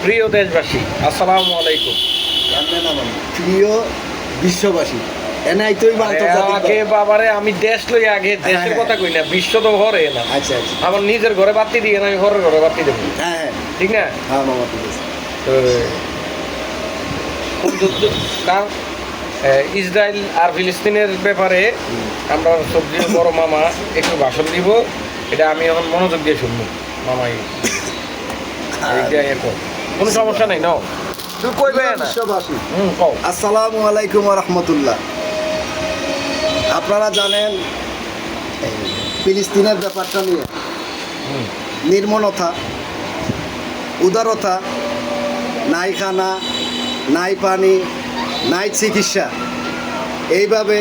প্রিয় দেশবাসী, আসসালামু আলাইকুম। প্রিয় বিশ্ববাসী, আগে বাবারে আমি দেশ লই আগে দেশের কথা কই না, বিশ্ব তো ঘরে না। আচ্ছা আচ্ছা, আমার নিজের ঘরে বাতি দিয়ে না, আমি ঘরের ঘরে বাতি দেবো। হ্যাঁ হ্যাঁ ঠিক না? হ্যাঁ মামা, ঠিক আছে। কোন যুদ্ধ কার ইসরায়েল আর ফিলিস্তিনের ব্যাপারে আমরা সবজির বড় মামা একটু ভাষণ দিব। এটা আমি এখন মনোযোগ দিয়ে শুনবো। মামাই কোনো সমস্যা নেই, নাও তুই কইবে না। বিশ্ববাসী, কও। আসসালামু আলাইকুম ওয়া রাহমাতুল্লাহ। আপনারা জানেন ফিলিস্তিনের ব্যাপারটা নিয়ে নির্মলতা, উদারতা, নাই খানা, নাই পানি, নাই চিকিৎসা, এইভাবে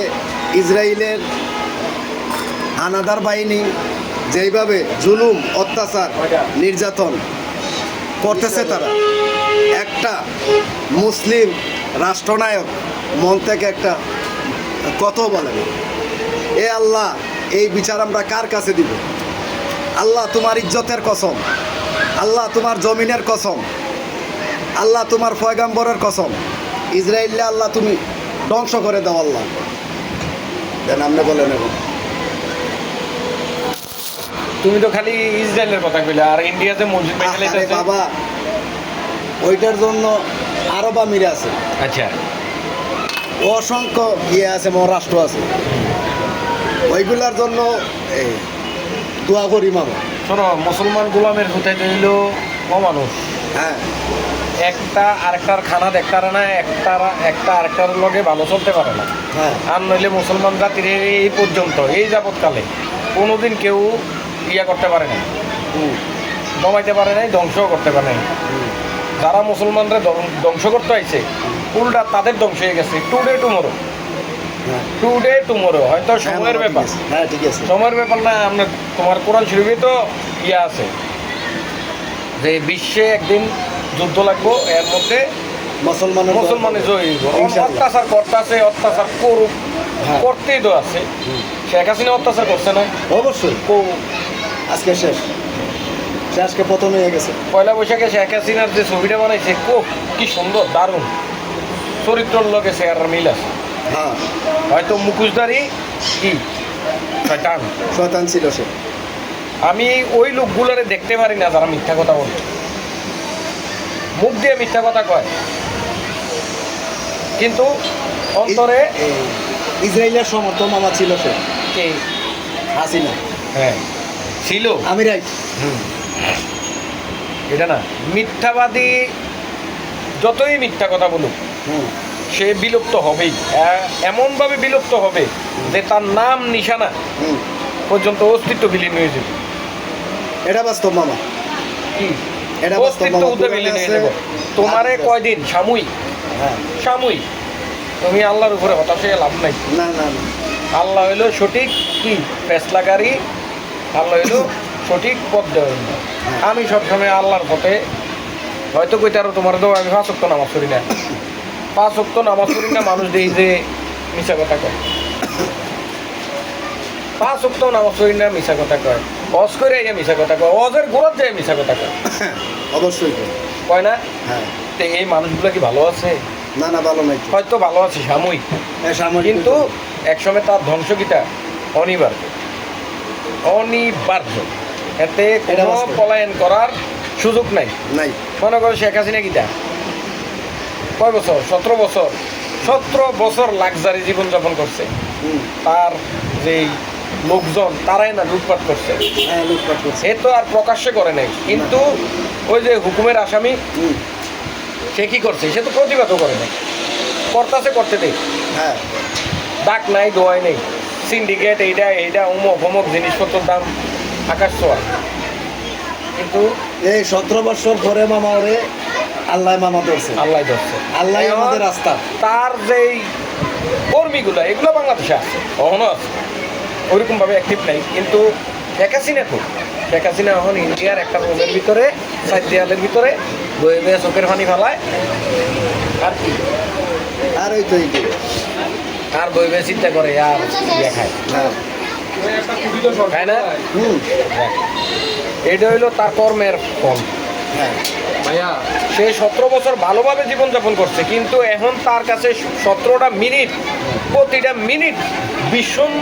ইসরায়েলের হানাদার বাহিনী যেইভাবে জুলুম, অত্যাচার, নির্যাতন করতেছে, তারা একটা মুসলিম রাষ্ট্রনায়ক মন থেকে একটা কথা বলেন, এ আল্লাহ, এই বিচার আমরা কার কাছে দিব? আল্লাহ তোমার ইজ্জতের কসম, আল্লাহ তোমার জমিনের কসম, আল্লাহ তোমার পয়গাম্বরের কসম, ইসরায়েলে আল্লাহ তুমি ধ্বংস করে দাও আল্লাহ। দেন আপনি বলেন। এখন তুমি তো খালি ইসরায়েলের কথা কইলে, আর ইন্ডিয়াতে মসজিদ আরে বাবা, ওইটার জন্য আরব আমির আছে, আচ্ছা, অসংখ্য ইয়ে আছে, রাষ্ট্র আছে, ওইগুলার জন্য এই দোয়া করি মামা। শোনো, মুসলমান গোলামের হুতাই হইল অমানুষ। হ্যাঁ, একটা আরেকটার খানা দেখতে পারে না, একটা আরেকটার লগে ভালো চলতে পারে না। হ্যাঁ, আর নইলে মুসলমান জাতির এই পর্যন্ত, এই যাবৎকালে কোনোদিন কেউ ইয়া করতে পারে নাই, দমাইতে পারে নাই, ধ্বংসও করতে পারে নাই। যারা মুসলমানরা ধ্বংস করতে হয়েছে, উল্টা তাদের ধ্বংস হয়ে গেছে। টুডে টুমোরো হয়তো সময়ের ব্যাপার। হ্যাঁ ঠিক আছে, সময়ের ব্যাপার না। আমরা তোমার কোরআন শরীফে তো ইয়া আছে যে বিশ্বে একদিন যুদ্ধ লাগবো, এর মধ্যে মুসলমানের জয় হইব। অত্যাচার করতেছে, অত্যাচার করুক, করতেই তো আছে। শেখ হাসিনা অত্যাচার করছে না? অবশ্যই। আজকে শেষ, আজকে প্রথম হয়ে গেছে। পয়লা বৈশাখে শেখ হাসিনার যে ছবিটা বানাইছে, কি সুন্দর, দারুণ চরিত্রের লগে চেহারার মিল আছে। হ্যাঁ, হয়তো মুখোশধারী কি শয়তান ছিল সে। আমি ওই লোকগুলোরে দেখতে পারি না যারা মিথ্যা কথা বলে, মুখ দিয়ে মিথ্যা কথা কয়, কিন্তু অন্তরে ইসরায়েলের সমর্থন মামা ছিল সে। কে? হাসিনা। হ্যাঁ ছিল, আমি রাইট। এটা না, মিথ্যাবাদী যতই মিথ্যা কথা বলুক, সে বিলুপ্ত হবেই। এমনভাবে বিলুপ্ত হবে যে তার নাম নিশানা পর্যন্ত অস্তিত্ব বিলীন হয়ে যাবে। এটা বাস্তব মামা, কি এটা অস্তিত্ব বিলীন হয়ে যাবে। তোমারে কয়দিন সাময়িক, সাময়িক, তুমি আল্লাহর উপরে হতাশ হয়ে লাভ নাই। না না না, আল্লাহ হইলো সঠিক কি ফেসলাকারী, আল্লাহ হইলো সঠিক পথ দেওয়া। আমি সবসময় আল্লাহর পথে, হয়তো কইতে আরো তোমার তো আমি 5 ওয়াক্ত নামাজ পড়ি না, 5 ওয়াক্ত নামাজ পড়ি না, মানুষ দেখি যে মিশা কথা কয়। 5 ওয়াক্ত নামাজ পড়ি না, মিশা কথা কয়। অজ করে মিশা কথা কয়, অজের গোড়ার যায় মিশা কথা কয়। অবশ্যই কয় না? হ্যাঁ। তো এই মানুষগুলো কি ভালো আছে? না না, ভালো নাই। হয়তো ভালো আছে সাময়িক, কিন্তু একসময় তার ধ্বংসকিটা অনিবার্য, অনিবার্য। এতে কোনো পলায়ন করার সুযোগ নাই। মনে করো শেখ হাসিনা কিটা কয় বছর, 17 বছর লাক্সারি জীবনযাপন করছে। তার যেই লোকজন, তারাই না লুটপাট করছে। এ তো আর প্রকাশ্যে করে নাই, কিন্তু ওই যে হুকুমের আসামি, সে কি করছে? সে তো প্রতিবাদও করে নাই, করতে দেয়। হ্যাঁ, ডাক নাই, দোয়াই নেই, সিন্ডিকেট, এইটা অমুক জিনিসপত্রের দাম আকাশ ছোঁয়া। কিন্তু এই 17 বছর পরে মামা ওরে আল্লাহ মামা ধরছে, আল্লাহ আমাদের রাস্তা। তার যেই কর্মীগুলো, এগুলো বাংলাদেশে আছে, কখনো আছে, ওইরকমভাবে অ্যাক্টিভ নাই। কিন্তু শেখ হাসিনা এখন ইন্ডিয়ার একটা রুমের ভিতরে, 4 দেয়ালের ভিতরে বয়ে চোখের পানি ফেলায়, আর কি, আর ওই তো আর বয়ে চিন্তা করে, আর ইয়ে খায়, তাই না? এটা হইলো তার কর্মের ফল। হ্যাঁ ভাইয়া সে 17 বছর ভালোভাবে জীবনযাপন করছে, কিন্তু এখন তার কাছে 17টা মিনিট, প্রতিটা মিনিট ভীষণ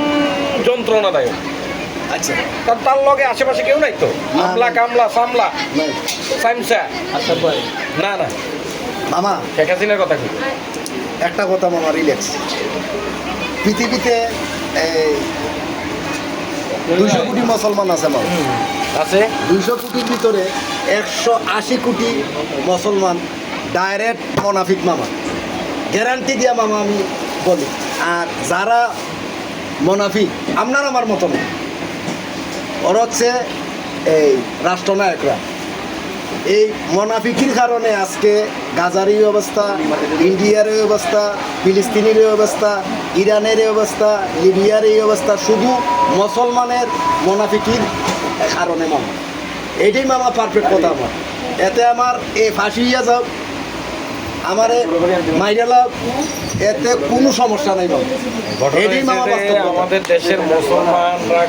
যন্ত্রণাদায়ক। আচ্ছা, কারণ তার লগে আশেপাশে কেউ নাই তো, আমলা কামলা সামলা নাই। সাইমসা না না। মামা শেখ হাসিনার কথা কি? একটা কথা মামা, রিল্যাক্স। পৃথিবীতে এই 200 কোটি মুসলমান আছে মামা, আছে 200 কোটির ভিতরে 180 কোটি মুসলমান ডাইরেক্ট মুনাফিক মামা, গ্যারান্টি দিয়া মামা আমি বলি। আর যারা মুনাফিক আপনার আমার মতো না, ওরা হচ্ছে এই রাষ্ট্রনায়করা। এই মুনাফিকির কারণে আজকে গাজার এই অবস্থা, ইন্ডিয়ার এই অবস্থা, ফিলিস্তিনের এই অবস্থা, ইরানের এই অবস্থা, লিবিয়ার এই অবস্থা, শুধু মুসলমানের মুনাফিকির কারণে মামা। এটাই মামা পারফেক্ট কথা আমার। এতে আমার এ ফাঁসি হইয়া যাও, আমারে মাইরালা, এতে কোনো সমস্যা নাই মামা। এটাই মামা বাস্তব কথা। আমাদের দেশের মুসলমানরা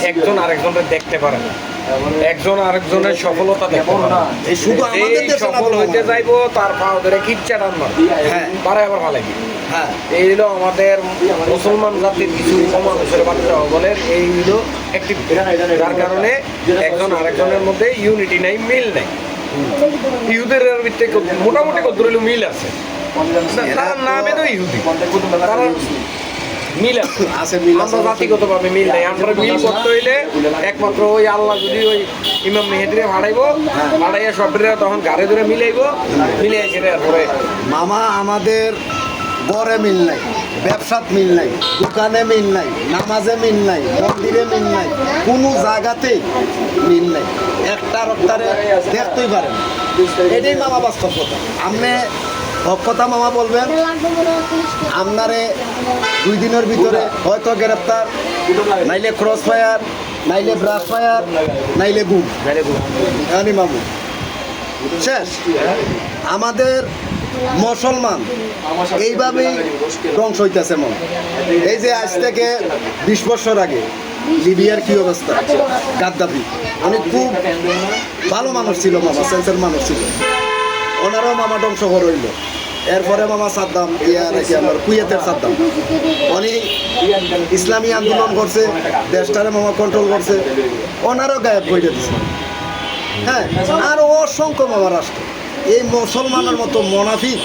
একজন আরেকজনের দেখতে পারে না, একজন আরেকজনের সফলতা দেখতে পারে না। এই শুধু আমাদের এই দেশে না সফল মামা। হইতে যাইবো তার পাও ধরে কিচ্ছা টান মার, হ্যাঁ। পারে আবার ভালো লাগে। হ্যাঁ, এই হলো আমাদের মুসলমান জাতির কিছু মানুষের বাচ্চা বলের এই হলো অ্যাক্টিভিটি, যার কারণে একজন আরেকজনের মধ্যে ইউনিটি নাই, মিল নাই। ইহুদের ভিত্তিক মোটামুটি কত মিল আছে, তার নামে তো ইহুদি, তারা মিল আছে। আছে মিল আছে। আমরা জাতিগতভাবে মিল নাই। আমরা মিল করতে হইলে একমাত্র ওই আল্লাহ যদি ওই ইমাম মেহেদিরে ভাড়াইবো, ভাড়াইয়া সবরে তখন গাড়ি ধরে মিলাইবো, মিলে সেটা পরে মামা আমাদের গড়ে মিল নাই, ব্যবসাত মিল নাই, দোকানে মিল নাই, নামাজে মিল নাই, মন্দিরে মিল নাই, কোনো জায়গাতেই মিল নাই। একটার একটারে দেখতেই পারেন। এটাই মামা বাস্তব কথা। আপনি হক কথা মামা বলবেন, আপনারে 2 দিনের ভিতরে হয়তো গ্রেপ্তার, নাইলে ক্রস ফায়ার, নাইলে ব্রাশ ফায়ার, নাইলে গুম, জানি মামু শেষ। আমাদের মুসলমান এইভাবেই ধ্বংস হইতেছে মন। এই যে আজ থেকে 20 বছর আগে লিবিয়ার কি অবস্থা, গাদ্দাফি উনি খুব ভালো মানুষ ছিল মামা, সেন্সের মানুষ ছিল, ওনারও মামা ধ্বংস করে হইল। এরপরে মামা সাদ্দাম, নাকি আমার কুয়েতের সাদ্দাম, উনি ইসলামী আন্দোলন করছে, দেশটারে মামা কন্ট্রোল করছে, ওনারও গায়েব করে দিচ্ছে। হ্যাঁ, আর অসংখ্য মামা রাষ্ট্র এই মুসলমানের মতো মুনাফিক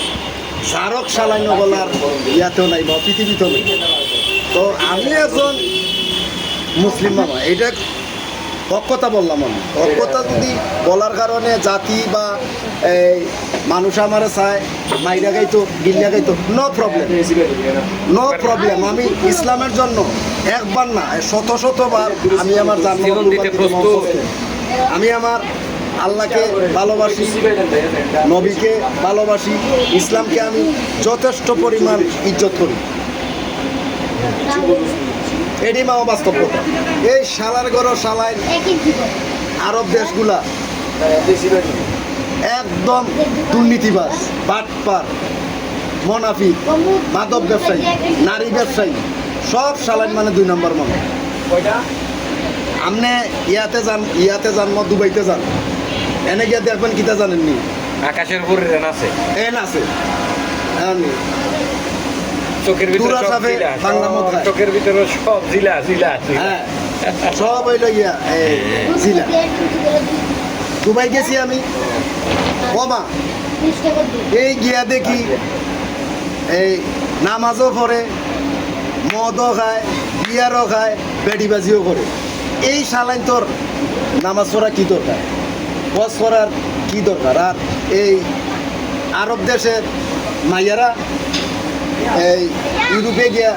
জারক সালাইন বলার ইয়াতেও নাই বা পৃথিবীতেও নেই। তো আমি একজন মুসলিম মামা, এটা হক কথা বললাম। আমি হক কথা যদি বলার কারণে জাতি বা এই মানুষ আমার চায় মাইরা গাইতো, গিল্লা গাইতো, নো প্রবলেম, নো প্রবলেম। আমি ইসলামের জন্য একবার না শতবার আমি আমার জীবন দিতে প্রস্তুত। আমি আমার আল্লাহকে ভালোবাসি, নবীকে ভালোবাসি, ইসলামকে আমি যথেষ্ট পরিমাণ ইজ্জত করি। এটি মাও বাস্তব কথা। এই শালার গড় শালায় আরব দেশগুলা একদম দুর্নীতিবাজ, বাটপার, মুনাফিক, মাদক ব্যবসায়ী, নারী ব্যবসায়ী, সব শালাইন মানে 2 নম্বর মনে। আপনি ইয়াতে যান দুবাইতে যান, এনে গিয়ে দেখবেন কিতা জানেননি, আকাশের উপরে রেন আছে, এন আছে, চোখের ভিতরে দুরা সব সাফে জিলা, বাংলা মদ খায়। চোখের ভিতরে সব জিলা জিলা জিলা। হ্যাঁ, সব হইল গিয়া জিলা। দুবাই গেছি আমি, বাবা এই গিয়া দেখি এই নামাজও পড়ে, মদও খায়, বিয়ারও খায়, বেডিবাজিও করে। এই শালাইন তোর নামাজ পড়া কি দরকার, বস করার কি দরকার? আর এই আরব দেশের মাইয়ারা এই ইউরোপে গিয়া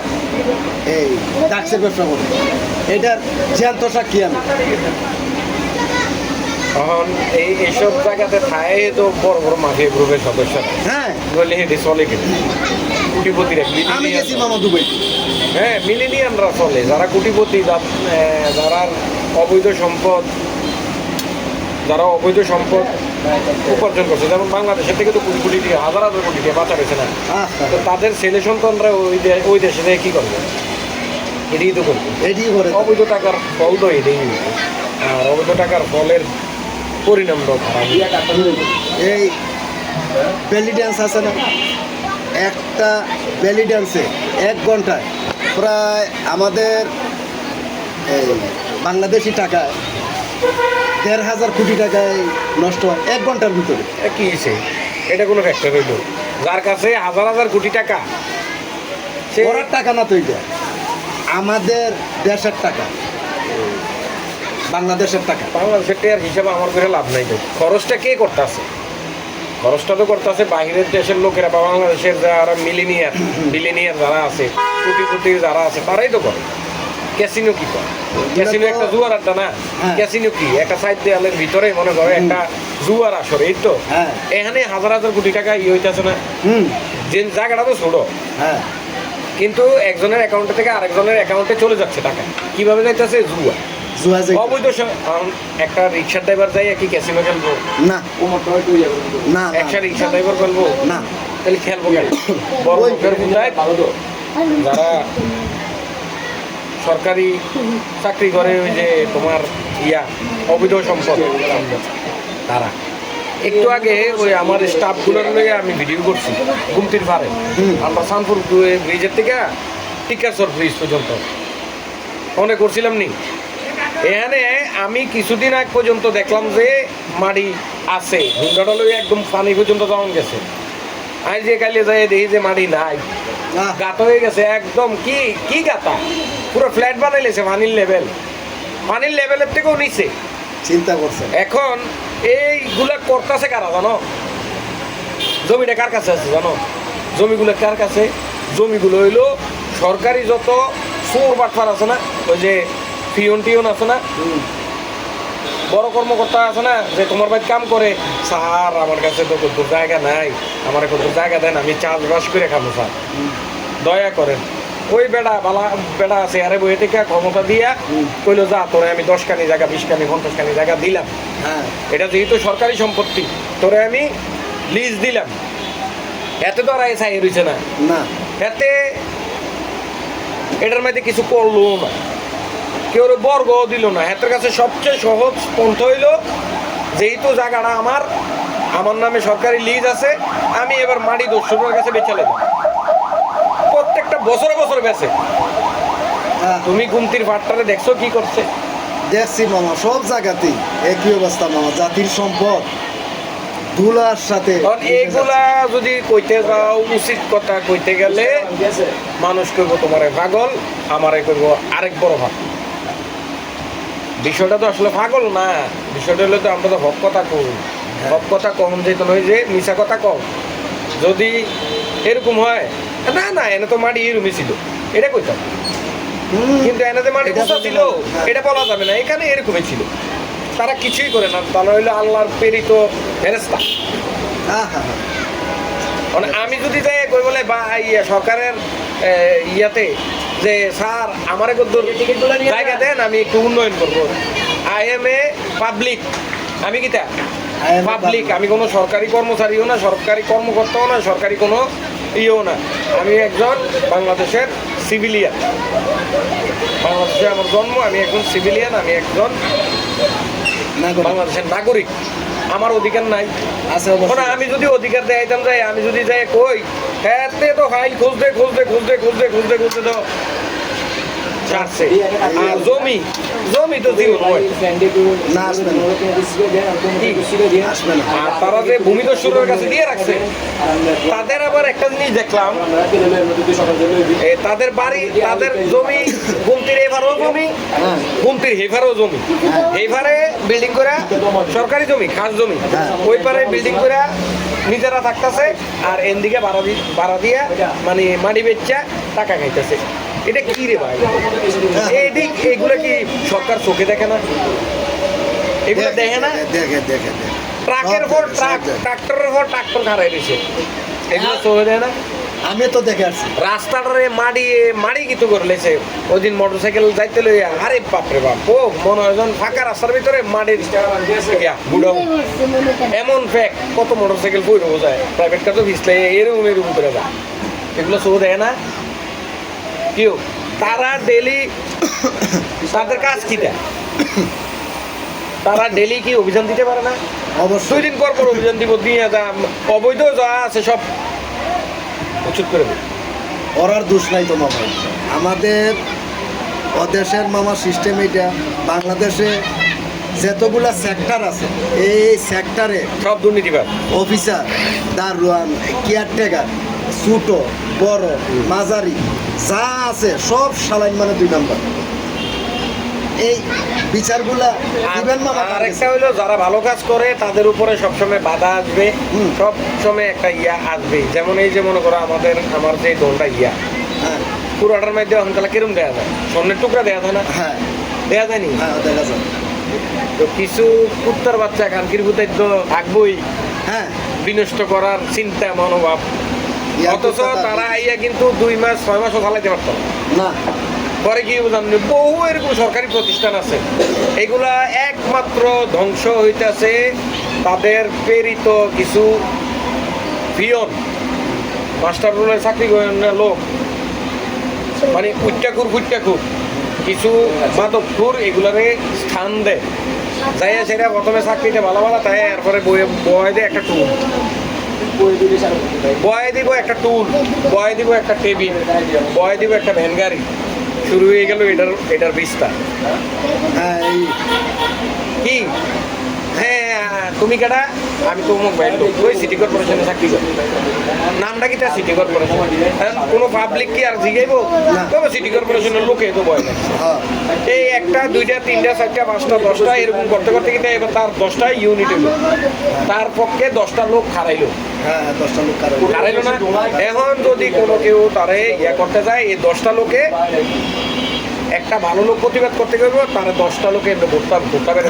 এই ট্যাক্সের ব্যবসা করে, এটার জ্যান্ত সাক্ষী আমি। তখন এইসব জায়গাতে থাকে তো বড় বড় মাফিয়া গ্রুপের সদস্য, হ্যাঁ, বলে হেঁটে চলে কিন্তু কোটিপতিরা। আমি গেছি মামা দুবাই। হ্যাঁ, মিলেনিয়ানরা চলে, যারা কোটিপতি, যারা অবৈধ সম্পদ, যারা অবৈধ সম্পদ উপার্জন করছে, যেমন বাংলাদেশের থেকে তো কোটি কোটি টাকা, হাজার হাজার কোটি টাকা বাঁচা রয়েছে না, তো তাদের ছেলে সন্তানরা ওই দেশে থেকে কী করবে? এটাই তো করবে, এটি করে অবৈধ টাকার ফল তো এটাই। আর অবৈধ টাকার ফলের পরিণামটা খারাপ। এই বেলি ড্যান্স আছে না, একটা বেলি ড্যান্সে 1 ঘন্টায় প্রায় আমাদের এই বাংলাদেশি টাকায় 1,500 কোটি টাকায় নষ্ট হয় 1 ঘন্টার ভিতরে। কি হয়েছে? এটা কোনো ফ্যাক্টর হইল? যার কাছে হাজার হাজার কোটি টাকা, সে ওরার টাকা না তো এটা, আমাদের দেশের টাকা, বাংলাদেশের টাকা। বাংলাদেশের টাকার হিসাবে আমার করে লাভ নাই তো। খরচটা কে করতেছে? খরচটা তো করতেছে বাহিরের দেশের লোকেরা বা বাংলাদেশের যারা বিলিনিয়ার যারা আছে, কোটি যারা আছে, তারাই তো করে। ক্যাসিনো কি করে? ক্যাসিনো একটা জুয়ার আড্ডা না? হ্যাঁ। ক্যাসিনো কি একটা সাইড দেয়ালের ভিতরে মনে করো একটা জুয়ার আসর, এই তো। হ্যাঁ। এখানে হাজার হাজার কোটি টাকা হইতেছে না? যে জায়গাটা তো ছোট, হ্যাঁ, কিন্তু একজনের অ্যাকাউন্টে থেকে আরেকজনের অ্যাকাউন্টে চলে যাচ্ছে টাকা। কিভাবে যাইতেছে? জুয়া। অবৈধ একটা রিক্সা ড্রাইভার যাই কি ক্যাসিনো খেলবো? না না, একটা রিক্সা ড্রাইভার খেলবো না, তাহলে খেলবো কেন? বড় লোকের বুঝায় যারা সরকারি চাকরি করে, ওই যে তোমার অবৈধ সম্পদ, তারা একটু আগে ওই আমার স্টাফগুলোর লইয়ে আমি ভিডিও করছি গুমতির পারে, আমরা সানপুর ব্রিজের থেকে টিকারচর ব্রিজ পর্যন্ত অনেক করছিলাম নি। এখানে আমি কিছুদিন আগ পর্যন্ত দেখলাম যে মাড়ি আছে, হুন্ডাটা লইয়ে একদম পানি পর্যন্ত যাওয়ান গেছে। আমি যে কালে যাই দেখি যে মাড়ি নাই, গাতা হয়ে গেছে একদম। কি গাতা? পুরো ফ্ল্যাট বানাইলেছে পানির লেভেলের থেকেও নিচে। চিন্তা করছেন? এখন এইগুলা করতেছে কারা জানো? জমিটা কার কাছে আছে জানো? জমিগুলো কার কাছে? জমিগুলো হইলো সরকারি যত চোর বাটফার আছে না, ওই যে টিয়ন আছে না, বড় কর্মকর্তা আছে না, যে তোমার বাড়ি কাম করে, স্যার আমার কাছে তো কত জায়গা নাই, আমার কত জায়গা দেন, আমি চাষবাস করে খাবো স্যার, দয়া করেন। ওই বেড়া আছে আরে বইয়ে থেকে ক্ষমতা দিয়া কইলো যা তোরে আমি 10 কানি জায়গা 20 কানি 50 কানি জায়গা দিলাম, হ্যাঁ, এটা যেহেতু সরকারি সম্পত্তি তোরে আমি লিজ দিলাম। এতে তো আর চাই রয়েছে না, না, এতে এটার মধ্যে কিছু করলো না, কেউ বর্গও দিল না। হাতের কাছে সবচেয়ে সহজ পন্থ হইল, যেহেতু জায়গাটা আমার নামে সরকারি লিজ আছে, আমি এবার মাটি দস্যুদের কাছে বেচে নেব। প্রত্যেকটা বছরে বেচে। তুমি গুমতির ভাট্টারে দেখছো কি করছে? দেখছি মামা, সব জায়গাতেই একই অবস্থা মামা, জাতির সম্পদ ধুলার সাথে। এইগুলা যদি কইতে যাও, উচিত কথা কইতে গেলে মানুষ কইব তোমারে পাগল, আমারে কইব আরেক বড় ভাগ। বিষয়টা তো আসলে পাগল না, বিষয়টা হলো তো আমরা তো হক কথা কই, হক কথা কম যেত নয় যে মিশা কথা কম। যদি এরকম হয় না এনে তো মাটি এরকমই ছিল এটা কইতাম, কিন্তু এনে যে মাটি কোথা ছিল এটা বলা যাবে না, এখানে এরকমই ছিল। তারা কিছুই করে না, তারা হইলো আল্লাহর প্রেরিত ফেরেশতা। মানে আমি যদি যাই কই বলে বা সরকারের ইয়াতে যে স্যার আমার জায়গা দেন, আমি একটু উন্নয়ন করবো, আই এম এ পাবলিক, আমি কিটা পাবলিক, আমি কোনো সরকারি কর্মচারীও না, সরকারি কর্মকর্তাও না, সরকারি কোনো ইয়েও না, আমি একজন বাংলাদেশের সিভিলিয়ান। বাংলাদেশে আমার জন্ম, আমি একজন সিভিলিয়ান, আমি একজন বাংলাদেশের নাগরিক। আমার অধিকার নাই আছে? আমি যদি অধিকার দেখাইতাম যাই, আমি যদি যাই কই হ্যাঁ তো ফাইল খুঁজতে তো ছাড়ছে। আর জমি তো জীবন আর তারা যে ভূমিদস্যুরের কাছে দিয়ে রাখছে, তাদের আবার একটা জিনিস দেখলাম, তাদের বাড়ি, তাদের জমি, গুমতির এভারও জমি, গুমতির হেফারও জমি, হেফারে বিল্ডিং করে সরকারি জমি, খাস জমি, ওই পারে বিল্ডিং করে নিজেরা থাকতেছে, আর এদিকে ভাড়া দিয়া মানে মাটি বেচা টাকা খাইতেছে। এটা কি রে ভাই? এগুলো কি সরকার চোখে দেখে না? এগুলো দেখে না? দেখে ট্রাকের পর ট্রাক, ট্রাক্টরের পর ট্রাক্টর খারাই দিয়েছে, এগুলো চোখে দেয় না? আমি তো দেখে আসছি রাস্তাটারে মাড়ি কিছু করে লেছে। ওই দিন মোটরসাইকেল যাইতে লইয়া, আরে বাপরে বাপ, ও মনে হয় ফাঁকা রাস্তার ভিতরে মাটির বুড়াও এমন ফ্যাক, কত মোটরসাইকেল বইরে বোঝায়, প্রাইভেট কার তো ভিসলে এরকম করে যায়, এগুলো চোখ দেয় না কেউ। তারা ডেলি তাদের কাজ কি দেয়? তারা ডেলি কি অভিযান দিতে পারে না? অবশ্যই 2 দিন পর পর অভিযান দিব, দিয়ে যা অবৈধ যা আছে সব উচ্ছেদ করে দেবে। ওরার দোষ নাই তো মামা। আমাদের দেশের মামা সিস্টেম এটা, বাংলাদেশে যতগুলা সেক্টর আছে এই সেক্টরে সব দুর্নীতিবাদ। অফিসার, দারোয়ান, কেয়ারটেকার, ছোটো বড় মাঝারি যা আছে সব সালাইন মানে 2 নাম্বার। এই বিচারগুলা দিবেন মামা। আরেকটা হইলো যারা ভালো কাজ করে তাদের উপরে সবসময় বাধা আসবে, সব সময় একটা ইয়া আসবে। যেমন এই যে মনে করো আমার যে দলটা হ্যাঁ পুরোটার মধ্যে অহংকালা কিরম দেওয়া যায়, স্বর্ণের টুকরা দেওয়া যায় না? হ্যাঁ দেওয়া যায়নি? হ্যাঁ দেখা যায়। তো কিছু কুত্তার বাচ্চা খানকির ভূতের তো থাকবই হ্যাঁ বিনষ্ট করার চিন্তা মনোভাব, অথচ তারা আইয়া কিন্তু 2 মাস 6 মাসও চালাইতে পারত না। পরে কি জানি বহু এরকম সরকারি প্রতিষ্ঠান আছে, এগুলা একমাত্র ধ্বংস হইতেছে তাদের প্রেরিত কিছু পিয়ন, মাস্টার রোলের চাকরি করেন না লোক, মানে কুট্টাকুর কিছু মাদকখুর এগুলারে স্থান দেয়, যাইয়া সেটা প্রথমে চাকরিটা ভালো তাই এরপরে বয়ে দেয় একটা টুল, বয়ে দিব একটা টুল, বয়ে দিব একটা টেবিল, বয়ে দিব একটা ভ্যান গাড়ি, শুরু হয়ে গেল এটার বিস্তার। হ্যাঁ কি হ্যাঁ তুমি কেটা? আমি তো মোবাইল ওই সিটি কর্পোরেশনে চাকরি করি। নামটা কি তার সিটি কর্পোরেশন? কোনো পাবলিক কি আর জিগাইব? তবে সিটি কর্পোরেশনের লোকে তো ভয় লাগছে। এই 1টা 2টা 3টা 4টা 5টা 10টা এরকম করতে করতে কিন্তু এবার তার 10টা ইউনিট হইল, তার পক্ষে 10টা লোক খারাইলো। হ্যাঁ 10টা লোক খারাইলো না? এখন যদি কোনো কেউ তারে ইয়া করতে যায়, এই 10টা লোকে একটা ভালো লোক প্রতিবাদ করতে গেল, তার 10টা লোকে ভোটটা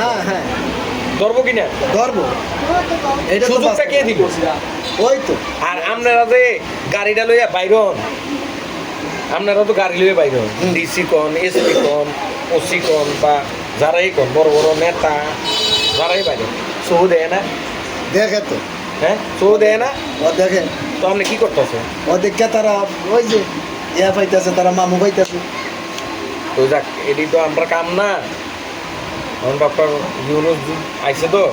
হ্যাঁ হ্যাঁ ধরবো কিনা? ধরবো। এটা সুযোগটা কে দিব? ওই তো। আর আপনারা যে গাড়িটা লইয়া বাইরন, আপনারা তো গাড়ি লইয়া বাইরন, ডিসি কন, এসপি কন, ওসি কন বা যারাই কন, বড় বড় নেতা যারাই বাইরে সৌ দেয় না? দেখে তো। হ্যাঁ সৌ দেয় না? ও দেখে তো আপনি কি করতেছে? ও দেখে তারা ওই যে ইয়া পাইতেছে, তারা মামু পাইতেছে। তো যাক, এটি তো আমরা কাম না। ডক্টর ইউনুস আইসে তো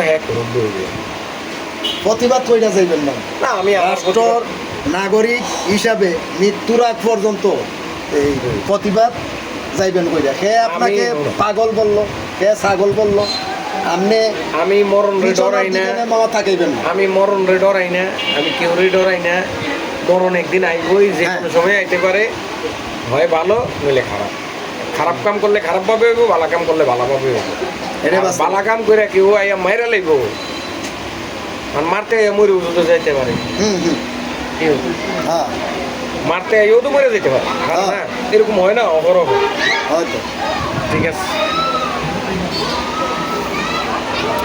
হ্যাঁ করুন প্রতিবাদ কইরা যাইবেন না। না, আমি রাষ্ট্রর নাগরিক হিসাবে মৃত্যুর আগ পর্যন্ত এই প্রতিবাদ যাইবেন কইরা। কে আপনাকে পাগল বললো, কে ছাগল বললো, আমি মরণ রে ডরাই না, মামা থাকাইবেন না। আমি মরণ রে ডরাই না, আমি কেউ রে ডরাই না। মরণ একদিন আইবই, যে কোনো সময় আইতে পারে, হয় ভালো নইলে খারাপ। খারাপ কাম করলে খারাপ ভাবে হইব, ভালো কাম করলে ভালো ভাবে হইব। ভালো কাম করে কেউ আইয়া মাইরা লাইব, আর মারতে আইয়া মরে উজুতে যাইতে পারে। হ্যাঁ মারতে আইয়াও তো মরে যেতে পারে, না এরকম হয় না অহরহ। হয়তো। ঠিক আছে।